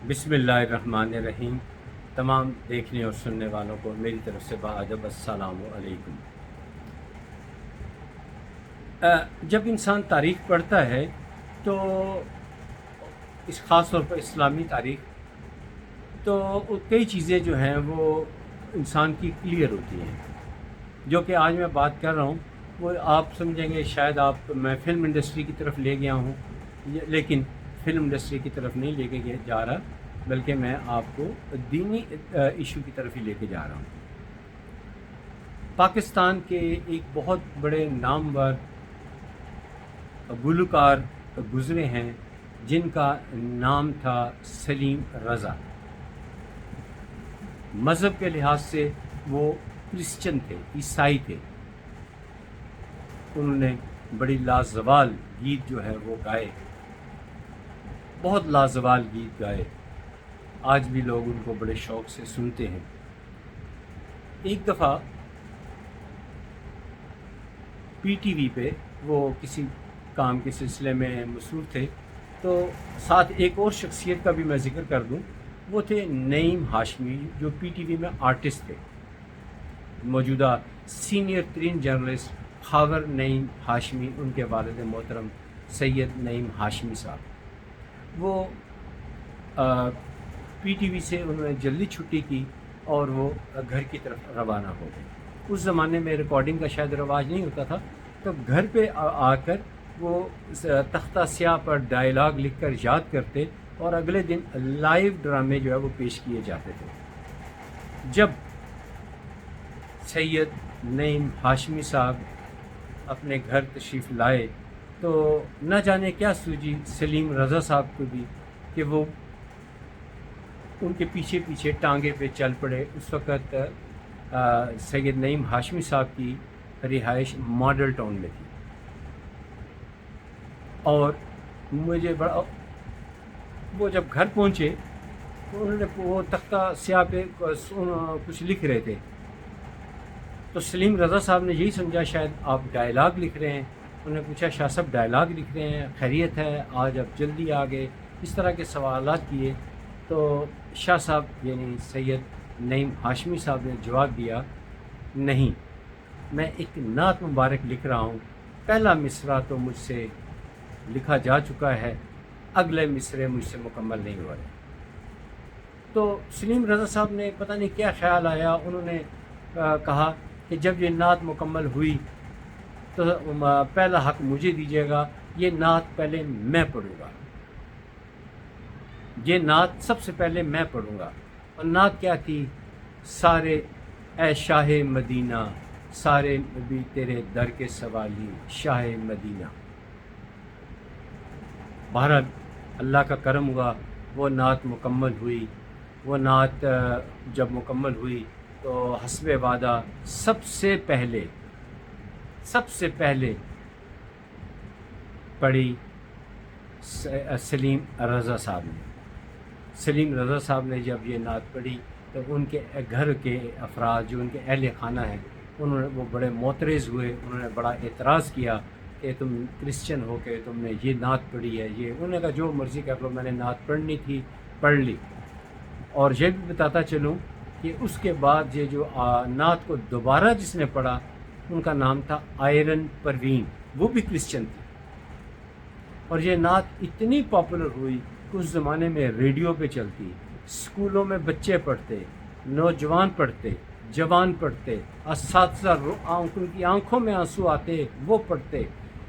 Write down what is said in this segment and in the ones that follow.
بسم اللہ الرحمن الرحیم۔ تمام دیکھنے اور سننے والوں کو میری طرف سے باادب السلام علیکم۔ جب انسان تاریخ پڑھتا ہے تو اس خاص طور پر اسلامی تاریخ، تو کئی چیزیں جو ہیں وہ انسان کی کلیئر ہوتی ہیں۔ جو کہ آج میں بات کر رہا ہوں وہ آپ سمجھیں گے شاید میں فلم انڈسٹری کی طرف لے گیا ہوں، لیکن فلم انڈسٹری کی طرف نہیں لے کے جا رہا، بلکہ میں آپ کو دینی ایشو کی طرف ہی لے کے جا رہا ہوں۔ پاکستان کے ایک بہت بڑے نامور گلوکار گزرے ہیں جن کا نام تھا سلیم رضا۔ مذہب کے لحاظ سے وہ کرسچن تھے، عیسائی تھے۔ انہوں نے بڑی لازوال گیت جو ہے وہ گائے، بہت لازوال گیت گائے، آج بھی لوگ ان کو بڑے شوق سے سنتے ہیں۔ ایک دفعہ پی ٹی وی پہ وہ کسی کام کے سلسلے میں مصروف تھے، تو ساتھ ایک اور شخصیت کا بھی میں ذکر کر دوں، وہ تھے نعیم ہاشمی، جو پی ٹی وی میں آرٹسٹ تھے۔ موجودہ سینئر ترین جرنلسٹ خاور نعیم ہاشمی، ان کے والد محترم سید نعیم ہاشمی صاحب، وہ پی ٹی وی سے انہوں نے جلدی چھٹی کی اور وہ گھر کی طرف روانہ ہو گئے۔ اس زمانے میں ریکارڈنگ کا شاید رواج نہیں ہوتا تھا، تو گھر پہ آ کر وہ تختہ سیاہ پر ڈائلاگ لکھ کر یاد کرتے اور اگلے دن لائیو ڈرامے جو ہے وہ پیش کیے جاتے تھے۔ جب سید نعیم ہاشمی صاحب اپنے گھر تشریف لائے تو نہ جانے کیا سوجی سلیم رضا صاحب کو بھی کہ وہ ان کے پیچھے پیچھے ٹانگے پہ چل پڑے۔ اس وقت سید نعیم ہاشمی صاحب کی رہائش ماڈل ٹاؤن میں تھی، اور مجھے بڑا وہ جب گھر پہنچے تو انہوں نے وہ تختہ سیاہ پہ کچھ لکھ رہے تھے، تو سلیم رضا صاحب نے یہی سمجھا شاید آپ ڈائلاگ لکھ رہے ہیں۔ انہوں نے پوچھا شاہ صاحب ڈائلاگ لکھ رہے ہیں، خیریت ہے، آج آپ جلدی آ گئے، اس طرح کے سوالات کیے۔ تو شاہ صاحب یعنی سید نعیم ہاشمی صاحب نے جواب دیا، نہیں، میں ایک نعت مبارک لکھ رہا ہوں، پہلا مصرع تو مجھ سے لکھا جا چکا ہے، اگلے مصرے مجھ سے مکمل نہیں ہوا ہے۔ تو سلیم رضا صاحب نے پتہ نہیں کیا خیال آیا، انہوں نے کہا کہ جب یہ نعت مکمل ہوئی تو پہلا حق مجھے دیجیے گا، یہ نعت پہلے میں پڑھوں گا، یہ نعت سب سے پہلے میں پڑھوں گا۔ اور نعت کیا تھی؟ سارے اے شاہ مدینہ، سارے نبی تیرے در کے سوالی، شاہ مدینہ۔ بہرحال اللہ کا کرم ہوا، وہ نعت مکمل ہوئی۔ وہ نعت جب مکمل ہوئی تو حسب وعدہ سب سے پہلے پڑھی سلیم رضا صاحب نے۔ سلیم رضا صاحب نے جب یہ نعت پڑھی تو ان کے گھر کے افراد جو ان کے اہل خانہ ہیں، انہوں نے وہ بڑے معترض ہوئے، انہوں نے بڑا اعتراض کیا کہ تم کرسچن ہو کے تم نے یہ نعت پڑھی ہے۔ یہ انہوں نے کہا جو مرضی کر لو، میں نے نعت پڑھنی تھی، پڑھ لی۔ اور یہ بھی بتاتا چلوں کہ اس کے بعد یہ جو نعت کو دوبارہ جس نے پڑھا ان کا نام تھا آئرن پروین، وہ بھی کرسچن تھی۔ اور یہ نعت اتنی پاپولر ہوئی کہ اس زمانے میں ریڈیو پہ چلتی، اسکولوں میں بچے پڑھتے، نوجوان پڑھتے، جوان پڑھتے، اساتذہ ان کی آنکھوں میں آنسو آتے، وہ پڑھتے۔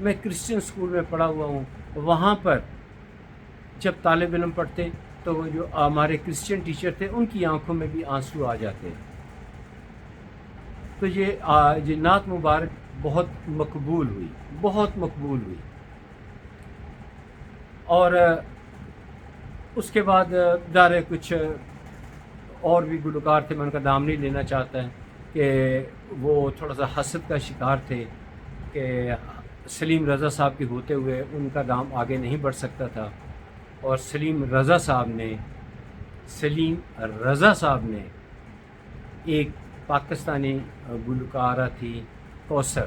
میں کرسچن اسکول میں پڑھا ہوا ہوں، وہاں پر جب طالب علم پڑھتے تو وہ جو ہمارے کرسچن ٹیچر تھے ان کی آنکھوں میں بھی آنسو آ جاتے۔ تو یہ نعت مبارک بہت مقبول ہوئی۔ اور اس کے بعد ظاہر کچھ اور بھی گلوکار تھے، میں ان کا نام نہیں لینا چاہتا ہے، کہ وہ تھوڑا سا حسد کا شکار تھے کہ سلیم رضا صاحب کے ہوتے ہوئے ان کا نام آگے نہیں بڑھ سکتا تھا۔ اور سلیم رضا صاحب نے ایک پاکستانی گلوکارہ تھی کوثر،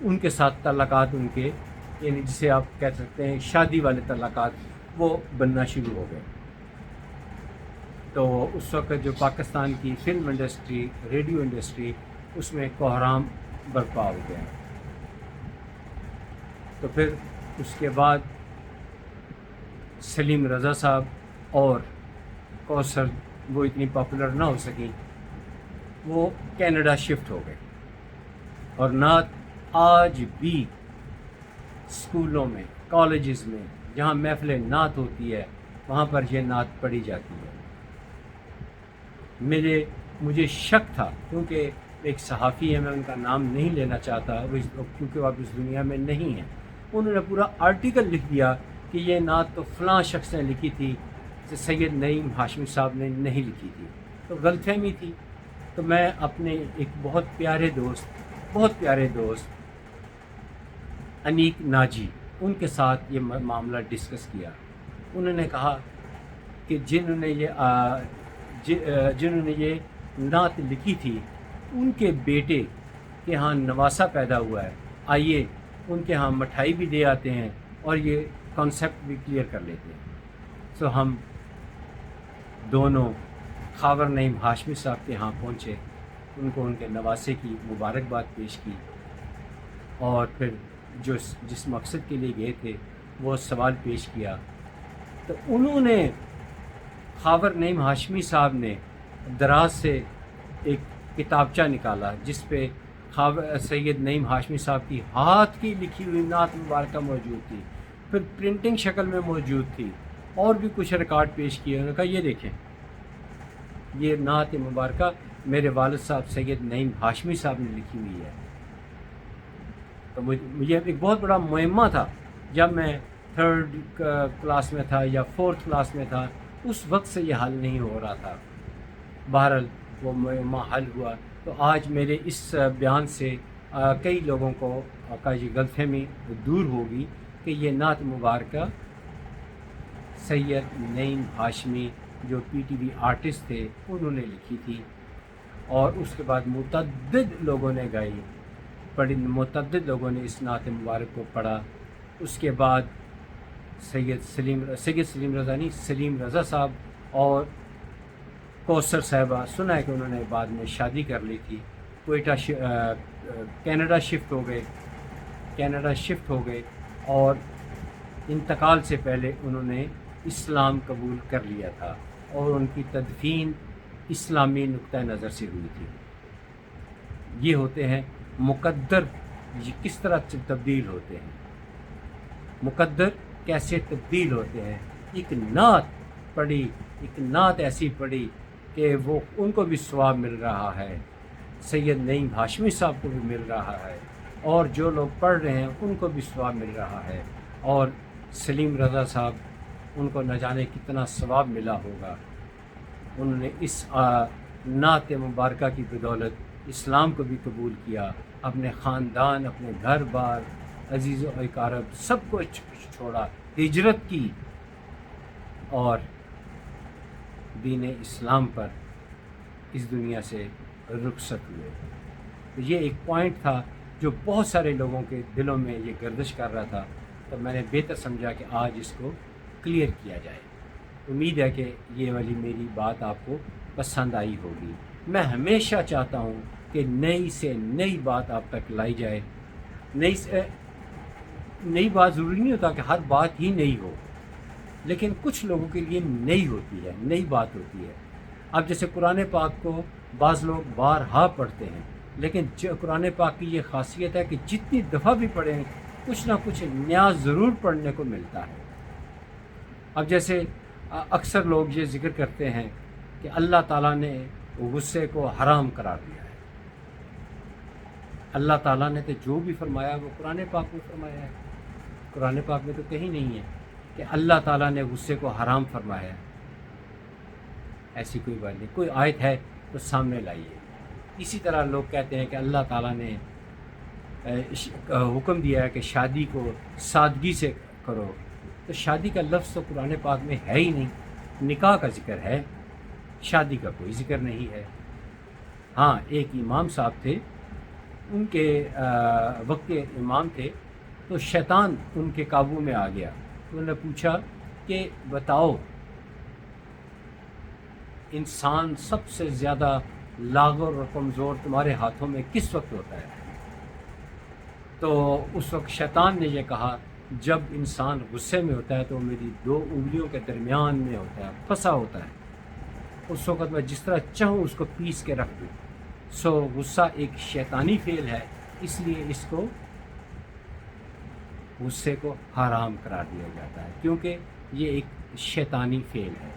ان کے ساتھ تعلقات ان کے یعنی جسے آپ کہہ سکتے ہیں شادی والے تعلقات وہ بننا شروع ہو گئے۔ تو اس وقت جو پاکستان کی فلم انڈسٹری، ریڈیو انڈسٹری، اس میں کوحرام برپا ہو گیا۔ تو پھر اس کے بعد سلیم رضا صاحب اور کوثر وہ اتنی پاپولر نہ ہو سکیں، وہ کینیڈا شفٹ ہو گئے، اور نعت آج بھی اسکولوں میں، کالجز میں جہاں محفل نعت ہوتی ہے وہاں پر یہ نعت پڑھی جاتی ہے۔ مجھے شک تھا، کیونکہ ایک صحافی ہے، میں ان کا نام نہیں لینا چاہتا کیونکہ وہ اب اس دنیا میں نہیں ہیں، انہوں نے پورا آرٹیکل لکھ دیا کہ یہ نعت تو فلاں شخص نے لکھی تھی، سید نعیم ہاشمی صاحب نے نہیں لکھی تھی۔ تو غلط فہمی تھی۔ تو میں اپنے ایک بہت پیارے دوست انیک ناجی، ان کے ساتھ یہ معاملہ ڈسکس کیا۔ انہوں نے کہا کہ جنہوں نے یہ نعت لکھی تھی ان کے بیٹے کے ہاں نواسہ پیدا ہوا ہے، آئیے ان کے ہاں مٹھائی بھی دے آتے ہیں اور یہ کانسیپٹ بھی کلیئر کر لیتے ہیں۔ سو ہم دونوں خاور نعیم ہاشمی صاحب کے ہاں پہنچے، ان کو ان کے نواسے کی مبارکباد پیش کی، اور پھر جس مقصد کے لیے گئے تھے وہ سوال پیش کیا۔ تو انہوں نے، خاور نعیم ہاشمی صاحب نے دراز سے ایک کتابچہ نکالا جس پہ سید نعیم ہاشمی صاحب کی ہاتھ کی لکھی ہوئی نعت مبارکہ موجود تھی، پھر پرنٹنگ شکل میں موجود تھی، اور بھی کچھ ریکارڈ پیش کیے۔ انہوں نے کہا یہ دیکھیں، یہ نعت مبارکہ میرے والد صاحب سید نعیم ہاشمی صاحب نے لکھی ہوئی ہے۔ تو مجھے ایک بہت بڑا معمہ تھا، جب میں 3rd کلاس میں تھا یا 4th کلاس میں تھا، اس وقت سے یہ حل نہیں ہو رہا تھا۔ بہرحال وہ معمہ حل ہوا۔ تو آج میرے اس بیان سے کئی لوگوں کا یہ غلط فہمی دور ہوگی کہ یہ نعت مبارکہ سید نعیم ہاشمی جو PTV آرٹسٹ تھے انہوں نے لکھی تھی، اور اس کے بعد متعدد لوگوں نے گائی، متعدد لوگوں نے اس نعت مبارک کو پڑھا۔ اس کے بعد سلیم رضا صاحب اور کوثر صاحبہ، سنا ہے کہ انہوں نے بعد میں شادی کر لی تھی، کینیڈا شفٹ ہو گئے، اور انتقال سے پہلے انہوں نے اسلام قبول کر لیا تھا، اور ان کی تدفین اسلامی نقطہ نظر سے ہوئی تھی۔ یہ ہوتے ہیں مقدر، یہ کس طرح تبدیل ہوتے ہیں، مقدر کیسے تبدیل ہوتے ہیں۔ ایک نعت ایسی پڑھی کہ وہ ان کو بھی ثواب مل رہا ہے، سید نعیم ہاشمی صاحب کو بھی مل رہا ہے، اور جو لوگ پڑھ رہے ہیں ان کو بھی ثواب مل رہا ہے، اور سلیم رضا صاحب ان کو نہ جانے کتنا ثواب ملا ہوگا۔ انہوں نے اس نعت مبارکہ کی بدولت اسلام کو بھی قبول کیا، اپنے خاندان، اپنے گھر بار، عزیز و اقارب سب کو چھوڑا، ہجرت کی، اور دین اسلام پر اس دنیا سے رخصت ہوئے۔ تو یہ ایک پوائنٹ تھا جو بہت سارے لوگوں کے دلوں میں یہ گردش کر رہا تھا، تو میں نے بہتر سمجھا کہ آج اس کو کلیئر کیا جائے۔ امید ہے کہ یہ والی میری بات آپ کو پسند آئی ہوگی۔ میں ہمیشہ چاہتا ہوں کہ نئی سے نئی بات آپ تک لائی جائے۔ نئی بات ضروری نہیں ہوتا کہ ہر بات ہی نئی ہو، لیکن کچھ لوگوں کے لیے نئی ہوتی ہے، نئی بات ہوتی ہے۔ اب جیسے قرآن پاک کو بعض لوگ بارہا پڑھتے ہیں، لیکن قرآن پاک کی یہ خاصیت ہے کہ جتنی دفعہ بھی پڑھیں کچھ نہ کچھ نیا ضرور پڑھنے کو ملتا ہے۔ اب جیسے اکثر لوگ یہ ذکر کرتے ہیں کہ اللہ تعالیٰ نے غصے کو حرام قرار دیا ہے۔ اللہ تعالیٰ نے تو جو بھی فرمایا وہ قرآن پاک میں فرمایا ہے۔ قرآن پاک میں تو کہیں نہیں ہے کہ اللہ تعالیٰ نے غصے کو حرام فرمایا ہے۔ ایسی کوئی بات نہیں، کوئی آیت ہے تو سامنے لائیے۔ اسی طرح لوگ کہتے ہیں کہ اللہ تعالیٰ نے حکم دیا ہے کہ شادی کو سادگی سے کرو، تو شادی کا لفظ تو قرآن پاک میں ہے ہی نہیں۔ نکاح کا ذکر ہے، شادی کا کوئی ذکر نہیں ہے۔ ہاں، ایک امام صاحب تھے، ان کے وقت کے امام تھے، تو شیطان ان کے قابو میں آ گیا۔ انہوں نے پوچھا کہ بتاؤ انسان سب سے زیادہ لاغر اور کمزور تمہارے ہاتھوں میں کس وقت ہوتا ہے؟ تو اس وقت شیطان نے یہ کہا جب انسان غصے میں ہوتا ہے تو میری 2 انگلیوں کے درمیان میں ہوتا ہے، پھنسا ہوتا ہے، اس وقت میں جس طرح چاہوں اس کو پیس کے رکھ دوں۔ سو غصہ ایک شیطانی فعل ہے، اس لیے اس کو غصے کو حرام قرار دیا جاتا ہے، کیونکہ یہ ایک شیطانی فعل ہے۔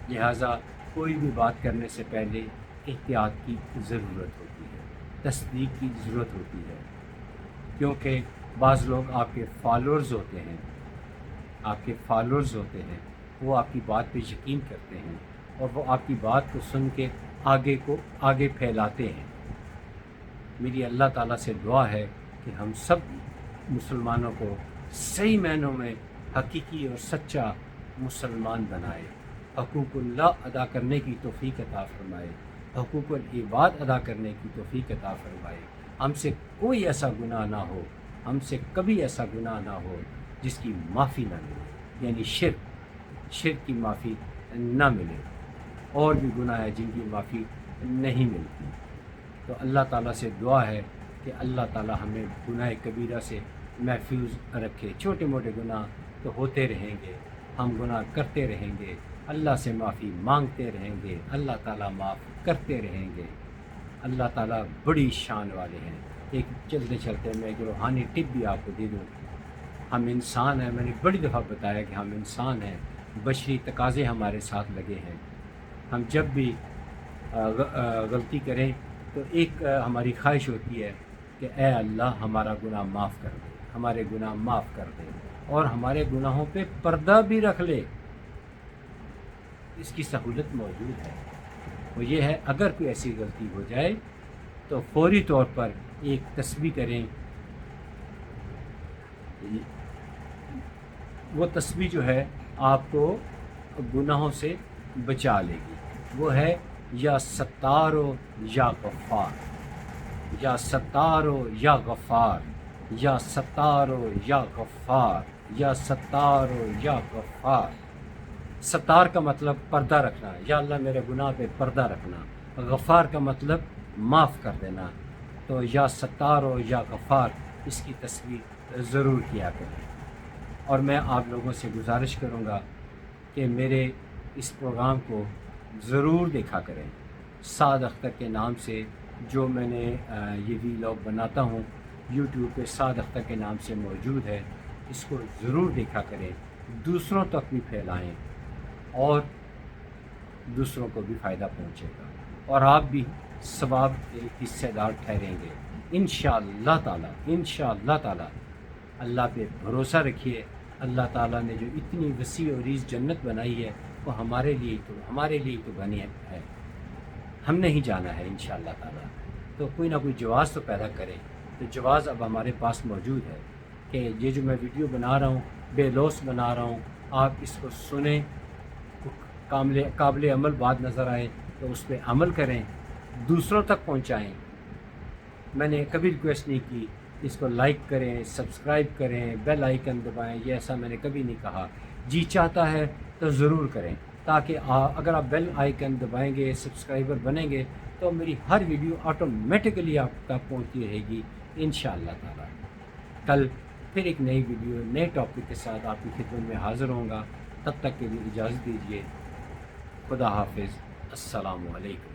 لہٰذا کوئی بھی بات کرنے سے پہلے احتیاط کی ضرورت ہوتی ہے، تصدیق کی ضرورت ہوتی ہے، کیونکہ بعض لوگ آپ کے فالوورز ہوتے ہیں، وہ آپ کی بات پہ یقین کرتے ہیں اور وہ آپ کی بات کو سن کے آگے پھیلاتے ہیں۔ میری اللہ تعالیٰ سے دعا ہے کہ ہم سب مسلمانوں کو صحیح معنوں میں حقیقی اور سچا مسلمان بنائے، حقوق اللہ ادا کرنے کی توفیق عطا فرمائے، حقوق العباد ادا کرنے کی توفیق عطا فرمائے۔ ہم سے کوئی ایسا گناہ نہ ہو، ہم سے کبھی ایسا گناہ نہ ہو جس کی معافی نہ ملے، یعنی شرک کی معافی نہ ملے، اور بھی گناہ ہے جن کی معافی نہیں ملتی۔ تو اللہ تعالیٰ سے دعا ہے کہ اللہ تعالیٰ ہمیں گناہ کبیرہ سے محفوظ رکھے۔ چھوٹے موٹے گناہ تو ہوتے رہیں گے، ہم گناہ کرتے رہیں گے، اللہ سے معافی مانگتے رہیں گے، اللہ تعالیٰ معاف کرتے رہیں گے۔ اللہ تعالیٰ بڑی شان والے ہیں۔ ایک چلتے چلتے میں ایک روحانی ٹپ بھی آپ کو دے دوں۔ ہم انسان ہیں، میں نے بڑی دفعہ بتایا کہ ہم انسان ہیں، بشری تقاضے ہمارے ساتھ لگے ہیں۔ ہم جب بھی غلطی کریں تو ایک ہماری خواہش ہوتی ہے کہ اے اللہ ہمارا گناہ معاف کر دے، ہمارے گناہ معاف کر دے، اور ہمارے گناہوں پہ پردہ بھی رکھ لے۔ اس کی سہولت موجود ہے، وہ یہ ہے اگر کوئی ایسی غلطی ہو جائے تو فوری طور پر ایک تسبیح کریں۔ وہ تسبیح جو ہے آپ کو گناہوں سے بچا لے گی، وہ ہے یا ستارو یا غفار، یا ستارو یا غفار، یا ستارو یا غفار، یا ستارو یا غفار۔ ستار کا مطلب پردہ رکھنا، یا اللہ میرے گناہ پہ پردہ رکھنا۔ غفار کا مطلب معاف کر دینا۔ تو یا ستارو یا غفار، اس کی تسبیح ضرور کیا کریں۔ اور میں آپ لوگوں سے گزارش کروں گا کہ میرے اس پروگرام کو ضرور دیکھا کریں۔ سعد اختر کے نام سے جو میں نے یہ ویلاگ بناتا ہوں، یوٹیوب پہ سعد اختر کے نام سے موجود ہے، اس کو ضرور دیکھا کریں، دوسروں تک بھی پھیلائیں اور دوسروں کو بھی فائدہ پہنچے گا، اور آپ بھی ثواب کے حصے دار ٹھہریں گے انشاءاللہ تعالی۔ اللہ پہ بھروسہ رکھیے۔ اللہ تعالیٰ نے جو اتنی وسیع و عریض جنت بنائی ہے وہ ہمارے لیے تو بنی ہے، ہم نے ہی جانا ہے انشاءاللہ تعالی۔ تو کوئی نہ کوئی جواز تو پیدا کرے۔ تو جواز اب ہمارے پاس موجود ہے کہ یہ جو میں ویڈیو بنا رہا ہوں، بے لوث بنا رہا ہوں، آپ اس کو سنیں، قابل عمل بات نظر آئے تو اس پہ عمل کریں، دوسروں تک پہنچائیں۔ میں نے کبھی ریکویسٹ نہیں کی اس کو لائک کریں، سبسکرائب کریں، بیل آئیکن دبائیں، یہ ایسا میں نے کبھی نہیں کہا۔ جی چاہتا ہے تو ضرور کریں، تاکہ اگر آپ بیل آئیکن دبائیں گے، سبسکرائبر بنیں گے تو میری ہر ویڈیو آٹومیٹکلی آپ تک پہنچتی رہے گی انشاءاللہ تعالی۔ کل پھر ایک نئی ویڈیو، نئے ٹاپک کے ساتھ آپ کی خدمت میں حاضر ہوں گا۔ تب تک کے لیے اجازت دیجیے۔ خدا حافظ، السلام علیکم۔